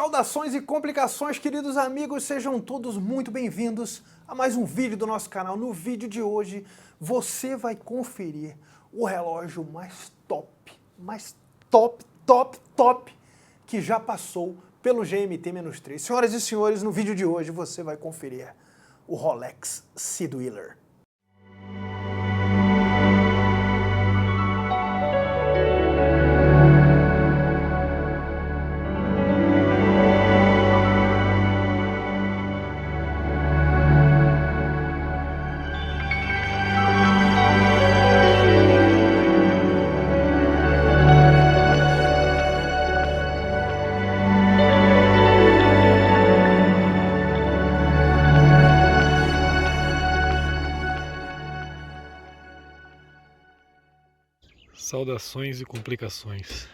Saudações e complicações, queridos amigos, sejam todos muito bem-vindos a mais um vídeo do nosso canal. No vídeo de hoje, você vai conferir o relógio mais top que já passou pelo GMT-3. Senhoras e senhores, no vídeo de hoje você vai conferir o Rolex Seedwheeler. Saudações e complicações.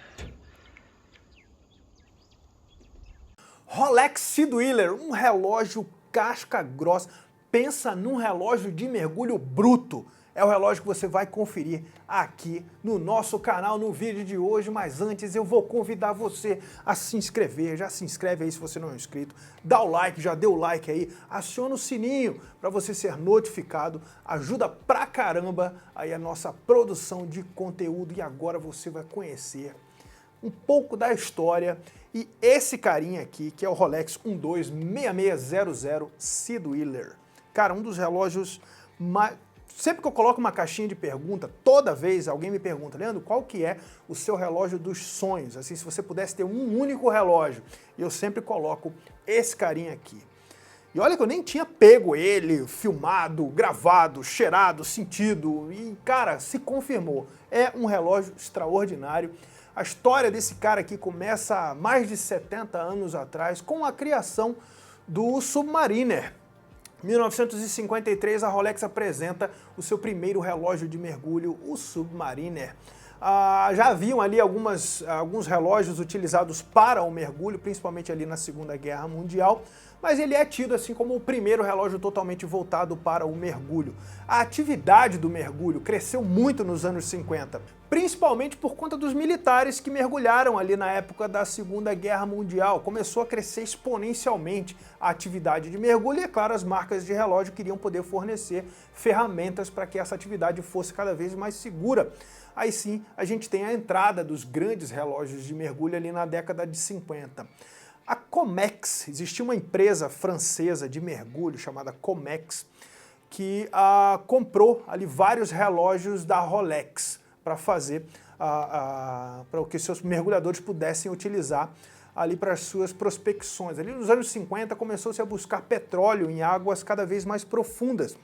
Rolex Seedwheeler, um relógio casca grossa. Pensa num relógio de mergulho bruto. É o relógio que você vai conferir aqui no nosso canal no vídeo de hoje, mas antes eu vou convidar você a se inscrever. Já se inscreve aí se você não é inscrito, dá o like, já deu o like aí, aciona o sininho para você ser notificado, ajuda pra caramba aí a nossa produção de conteúdo e agora você vai conhecer um pouco da história e esse carinha aqui, que é o Rolex 126600 Seedwheeler. Cara, um dos relógios mais... Sempre que eu coloco uma caixinha de pergunta, toda vez alguém me pergunta, Leandro, qual que é o seu relógio dos sonhos? Assim, se você pudesse ter um único relógio. E eu sempre coloco esse carinha aqui. E olha que eu nem tinha pego ele, filmado, gravado, cheirado, sentido. E, cara, se confirmou. É um relógio extraordinário. A história desse cara aqui começa há mais de 70 anos atrás com a criação do Submariner. Em 1953, a Rolex apresenta o seu primeiro relógio de mergulho, o Submariner. Já haviam ali alguns relógios utilizados para o mergulho, principalmente ali na Segunda Guerra Mundial, mas ele é tido assim como o primeiro relógio totalmente voltado para o mergulho. A atividade do mergulho cresceu muito nos anos 50, principalmente por conta dos militares que mergulharam ali na época da Segunda Guerra Mundial. Começou a crescer exponencialmente a atividade de mergulho e, é claro, as marcas de relógio queriam poder fornecer ferramentas para que essa atividade fosse cada vez mais segura. Aí sim, a gente tem a entrada dos grandes relógios de mergulho ali na década de 50. A Comex, existia uma empresa francesa de mergulho chamada Comex, que comprou ali vários relógios da Rolex para fazer, para que seus mergulhadores pudessem utilizar ali para as suas prospecções. Ali nos anos 50 começou-se a buscar petróleo em águas cada vez mais profundas.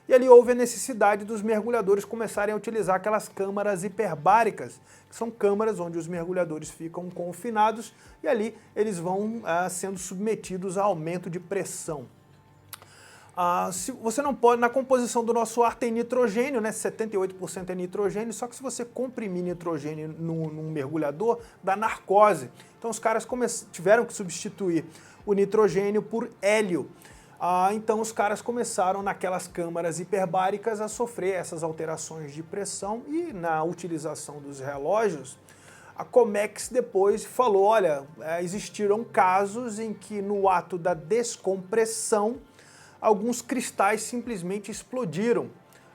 E ali houve a necessidade dos mergulhadores começarem a utilizar aquelas câmaras hiperbáricas, que são câmaras onde os mergulhadores ficam confinados e ali eles vão sendo submetidos a aumento de pressão. Se você não pode, na composição do nosso ar tem nitrogênio, né? 78% é nitrogênio, só que se você comprimir nitrogênio num mergulhador, dá narcose. Então os caras tiveram que substituir o nitrogênio por hélio. Então os caras começaram naquelas câmaras hiperbáricas a sofrer essas alterações de pressão e na utilização dos relógios, a Comex depois falou, olha, existiram casos em que no ato da descompressão, alguns cristais simplesmente explodiram.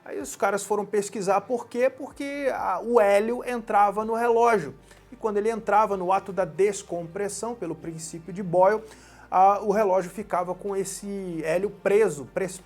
Aí os caras foram pesquisar por quê? Porque o hélio entrava no relógio. E quando ele entrava no ato da descompressão, pelo princípio de Boyle, o relógio ficava com esse hélio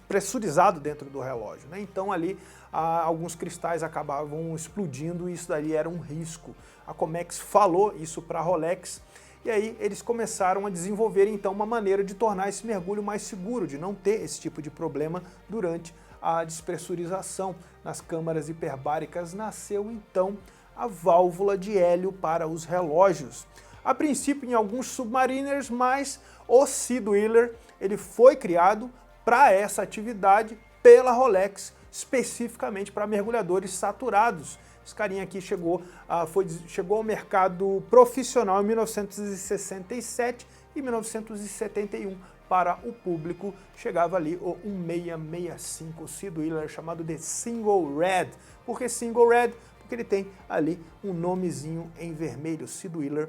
pressurizado dentro do relógio, né? Então ali alguns cristais acabavam explodindo e isso daí era um risco. A Comex falou isso para a Rolex e aí eles começaram a desenvolver então uma maneira de tornar esse mergulho mais seguro, de não ter esse tipo de problema durante a despressurização. Nas câmaras hiperbáricas nasceu então a válvula de hélio para os relógios. A princípio em alguns submariners, mas o Seedwheeler ele foi criado para essa atividade pela Rolex, especificamente para mergulhadores saturados. Esse carinha aqui chegou ao mercado profissional em 1967 e 1971 para o público chegava ali o 1665 Seedwheeler, chamado de Single Red. Por que Single Red? Porque ele tem ali um nomezinho em vermelho, Seedwheeler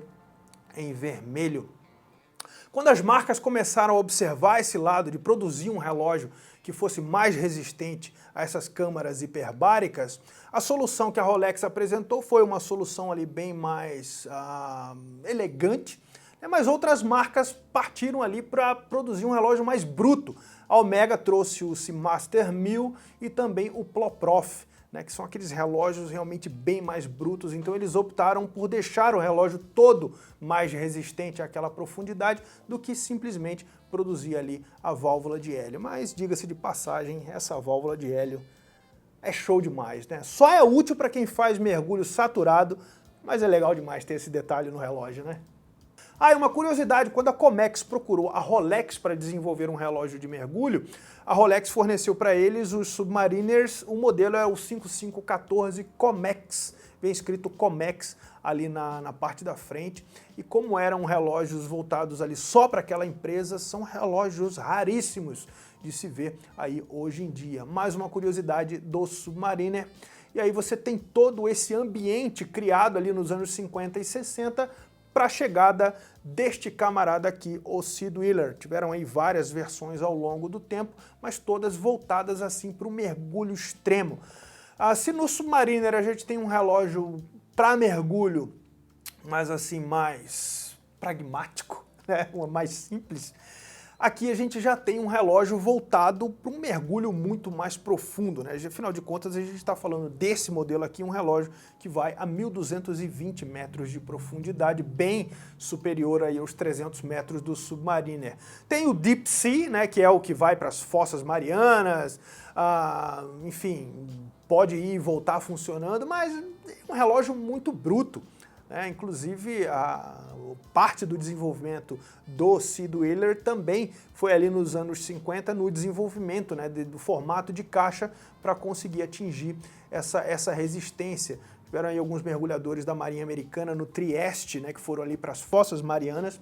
em vermelho. Quando as marcas começaram a observar esse lado de produzir um relógio que fosse mais resistente a essas câmaras hiperbáricas, a solução que a Rolex apresentou foi uma solução ali bem mais elegante, né? Mas outras marcas partiram ali para produzir um relógio mais bruto. A Omega trouxe o Seamaster 1000 e também o Ploprof, né, que são aqueles relógios realmente bem mais brutos, então eles optaram por deixar o relógio todo mais resistente àquela profundidade do que simplesmente produzir ali a válvula de hélio. Mas, diga-se de passagem, essa válvula de hélio é show demais, né? Só é útil para quem faz mergulho saturado, mas é legal demais ter esse detalhe no relógio, né? Ah, e uma curiosidade, quando a Comex procurou a Rolex para desenvolver um relógio de mergulho, a Rolex forneceu para eles os Submariners, o modelo é o 5514 Comex, vem escrito Comex ali na parte da frente, e como eram relógios voltados ali só para aquela empresa, são relógios raríssimos de se ver aí hoje em dia. Mais uma curiosidade do Submariner, e aí você tem todo esse ambiente criado ali nos anos 50 e 60 para a chegada deste camarada aqui, o Sid Wheeler. Tiveram aí várias versões ao longo do tempo, mas todas voltadas assim para o mergulho extremo. Se no Submariner a gente tem um relógio para mergulho, mas assim mais pragmático, né? Mais simples, aqui a gente já tem um relógio voltado para um mergulho muito mais profundo, né? Afinal de contas, a gente está falando desse modelo aqui, um relógio que vai a 1.220 metros de profundidade, bem superior aí aos 300 metros do Submariner. Tem o Deep Sea, né, que é o que vai para as Fossas Marianas, enfim, pode ir e voltar funcionando, mas é um relógio muito bruto. Inclusive, parte do desenvolvimento do Sid Wheeler também foi ali nos anos 50 no desenvolvimento, né, do formato de caixa para conseguir atingir essa resistência. Tiveram aí alguns mergulhadores da Marinha Americana no Trieste, né, que foram ali para as Fossas Marianas,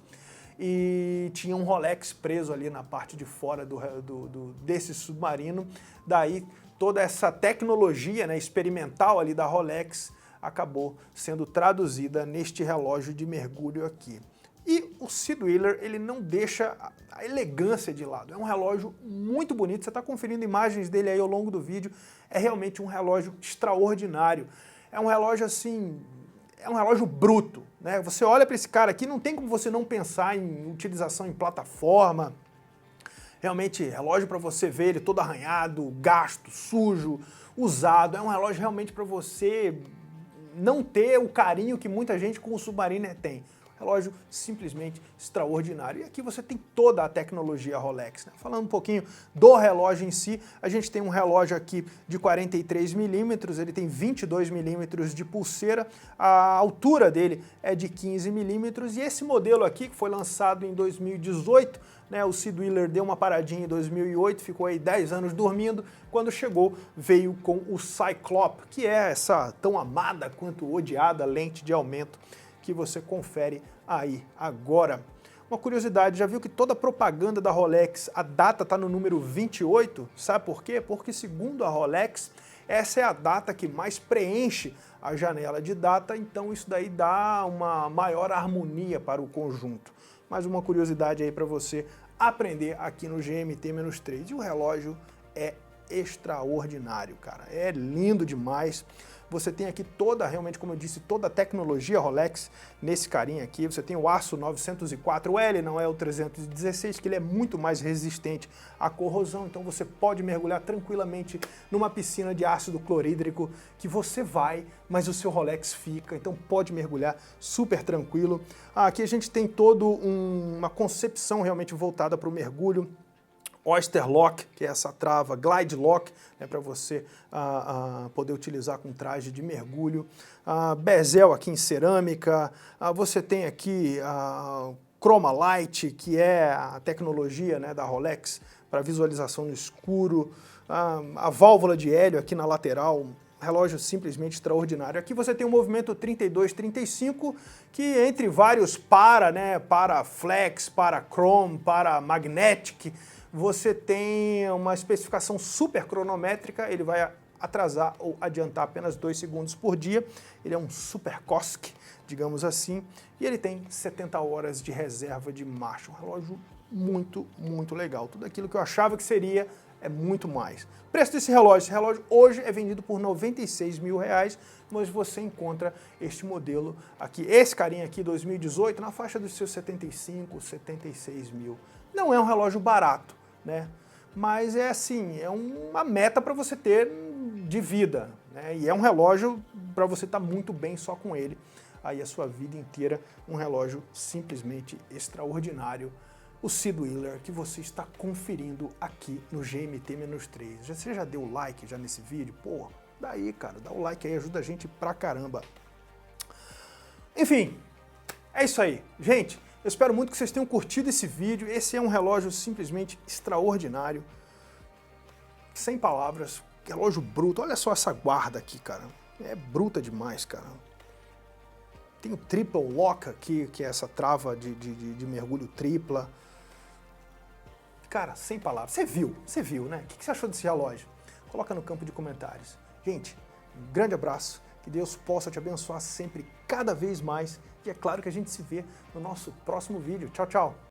e tinha um Rolex preso ali na parte de fora desse submarino. Daí toda essa tecnologia, né, experimental ali da Rolex acabou sendo traduzida neste relógio de mergulho aqui. E o Sid Wheeler, ele não deixa a elegância de lado. É um relógio muito bonito, você está conferindo imagens dele aí ao longo do vídeo, é realmente um relógio extraordinário. É um relógio assim, é um relógio bruto, né? Você olha para esse cara aqui, não tem como você não pensar em utilização em plataforma. Realmente, relógio para você ver ele todo arranhado, gasto, sujo, usado. É um relógio realmente para você não ter o carinho que muita gente com o Submariner tem. Relógio simplesmente extraordinário. E aqui você tem toda a tecnologia Rolex, né? Falando um pouquinho do relógio em si, a gente tem um relógio aqui de 43 milímetros, ele tem 22 milímetros de pulseira, a altura dele é de 15 milímetros, e esse modelo aqui, que foi lançado em 2018, né, o Sid Wheeler deu uma paradinha em 2008, ficou aí 10 anos dormindo, quando chegou veio com o Cyclop, que é essa tão amada quanto odiada lente de aumento que você confere aí agora. Uma curiosidade, já viu que toda a propaganda da Rolex, a data está no número 28? Sabe por quê? Porque segundo a Rolex, essa é a data que mais preenche a janela de data, então isso daí dá uma maior harmonia para o conjunto. Mais uma curiosidade aí para você aprender aqui no GMT-3. E o relógio é extraordinário, cara. É lindo demais. Você tem aqui toda, realmente, como eu disse, toda a tecnologia Rolex nesse carinha aqui. Você tem o aço 904L, não é o 316, que ele é muito mais resistente à corrosão. Então você pode mergulhar tranquilamente numa piscina de ácido clorídrico que você vai, mas o seu Rolex fica. Então pode mergulhar super tranquilo. Aqui a gente tem toda uma concepção realmente voltada para o mergulho. Oyster Lock, que é essa trava, Glide Lock, né, para você poder utilizar com traje de mergulho, bezel aqui em cerâmica, você tem aqui Chroma Light, que é a tecnologia, né, da Rolex para visualização no escuro, a válvula de hélio aqui na lateral, relógio simplesmente extraordinário. Aqui você tem o movimento 32-35, que entre vários para flex, para chrome, para magnetic, você tem uma especificação super cronométrica, ele vai atrasar ou adiantar apenas 2 segundos por dia. Ele é um super COSC digamos assim, e ele tem 70 horas de reserva de marcha. Um relógio muito, muito legal. Tudo aquilo que eu achava que seria é muito mais. O preço desse relógio, esse relógio hoje é vendido por R$96 mil, mas você encontra este modelo aqui, esse carinha aqui, 2018, na faixa dos seus 75, 76 mil. Não é um relógio barato, né? Mas é assim, é uma meta para você ter de vida, né? E é um relógio para você estar muito bem só com ele, aí a sua vida inteira, um relógio simplesmente extraordinário. O Sid Wheeler, que você está conferindo aqui no GMT-3. Você já deu like já nesse vídeo? Pô, daí, cara, dá o like aí, ajuda a gente pra caramba. Enfim, é isso aí. Gente, eu espero muito que vocês tenham curtido esse vídeo. Esse é um relógio simplesmente extraordinário. Sem palavras, relógio bruto. Olha só essa guarda aqui, cara. É bruta demais, cara. Tem o Triple Lock aqui, que é essa trava de mergulho tripla. Cara, sem palavras. Você viu, né? O que você achou desse relógio? Coloca no campo de comentários. Gente, um grande abraço. Que Deus possa te abençoar sempre, cada vez mais. E é claro que a gente se vê no nosso próximo vídeo. Tchau, tchau.